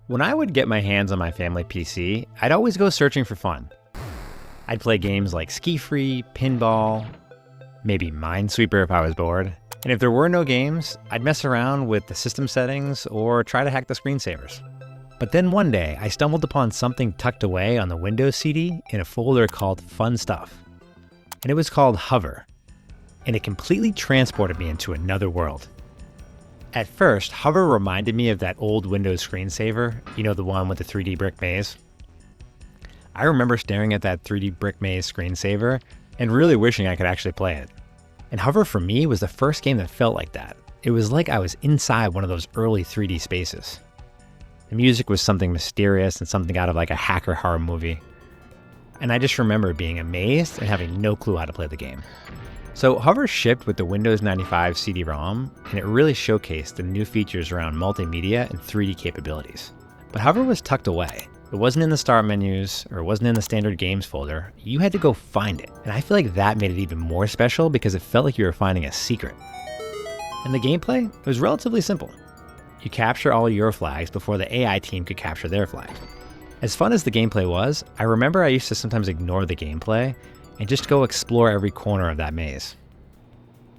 When I would get my hands on my family PC, I'd always go searching for fun. I'd play games like Ski Free, Pinball, maybe Minesweeper if I was bored. And if there were no games, I'd mess around with the system settings or try to hack the screensavers. But then one day, I stumbled upon something tucked away on the Windows CD in a folder called Fun Stuff. And it was called Hover. And it completely transported me into another world. At first, Hover reminded me of that old Windows screensaver, you know, the one with the 3D brick maze. I remember staring at that 3D brick maze screensaver and really wishing I could actually play it. And Hover for me was the first game that felt like that. It was like I was inside one of those early 3D spaces. The music was something mysterious and something out of like a hacker horror movie. And I just remember being amazed and having no clue how to play the game. So Hover shipped with the Windows 95 CD-ROM, and it really showcased the new features around multimedia and 3D capabilities. But Hover was tucked away. It wasn't in the start menus, or it wasn't in the standard games folder. You had to go find it. And I feel like that made it even more special because it felt like you were finding a secret. And the gameplay was relatively simple. You capture all your flags before the AI team could capture their flag. As fun as the gameplay was, I remember I used to sometimes ignore the gameplay and just go explore every corner of that maze.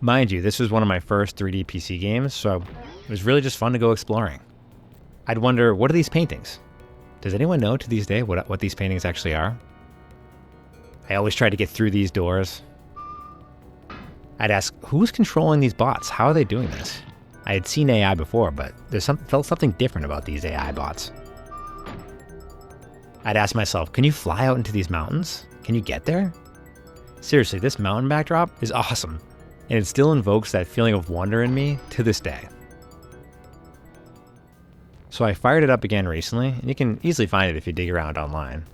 Mind you, this was one of my first 3D PC games, so it was really just fun to go exploring. I'd wonder, what are these paintings? Does anyone know to this day what these paintings actually are? I always tried to get through these doors. I'd ask, who's controlling these bots? How are they doing this? I had seen AI before, but felt something different about these AI bots. I'd ask myself, can you fly out into these mountains? Can you get there? Seriously, this mountain backdrop is awesome, and it still invokes that feeling of wonder in me to this day. So I fired it up again recently, and you can easily find it if you dig around online.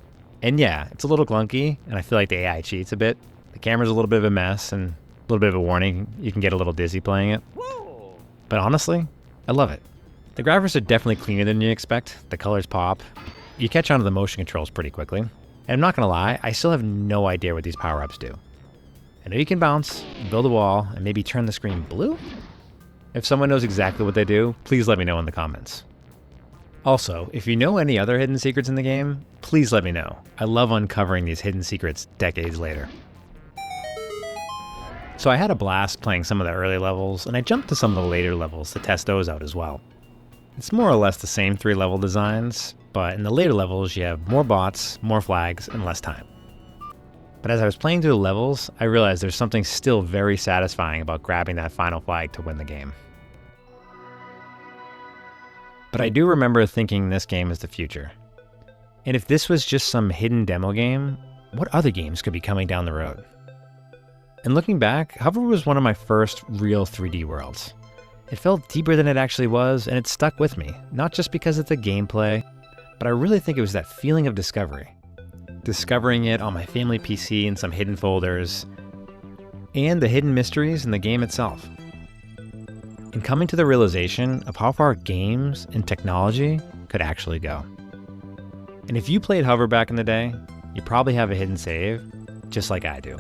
And yeah, it's a little clunky, and I feel like the AI cheats a bit. The camera's a little bit of a mess, and a little bit of a warning, you can get a little dizzy playing it. But honestly, I love it. The graphics are definitely cleaner than you expect, the colors pop. You catch on to the motion controls pretty quickly. And I'm not gonna lie, I still have no idea what these power-ups do. I know you can bounce, build a wall, and maybe turn the screen blue? If someone knows exactly what they do, please let me know in the comments. Also, if you know any other hidden secrets in the game, please let me know. I love uncovering these hidden secrets decades later. So I had a blast playing some of the early levels, and I jumped to some of the later levels to test those out as well. It's more or less the same 3 level designs, but in the later levels you have more bots, more flags, and less time. But as I was playing through the levels, I realized there's something still very satisfying about grabbing that final flag to win the game. But I do remember thinking this game is the future. And if this was just some hidden demo game, what other games could be coming down the road? And looking back, Hover was one of my first real 3D worlds. It felt deeper than it actually was, and it stuck with me, not just because of the gameplay, but I really think it was that feeling of discovery. Discovering it on my family PC in some hidden folders, and the hidden mysteries in the game itself. And coming to the realization of how far games and technology could actually go. And if you played Hover back in the day, you probably have a hidden save, just like I do.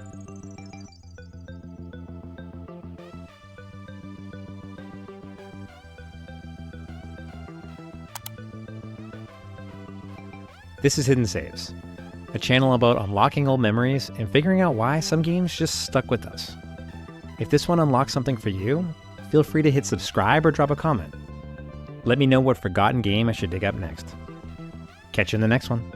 This is Hidden Saves, a channel about unlocking old memories and figuring out why some games just stuck with us. If this one unlocks something for you, feel free to hit subscribe or drop a comment. Let me know what forgotten game I should dig up next. Catch you in the next one.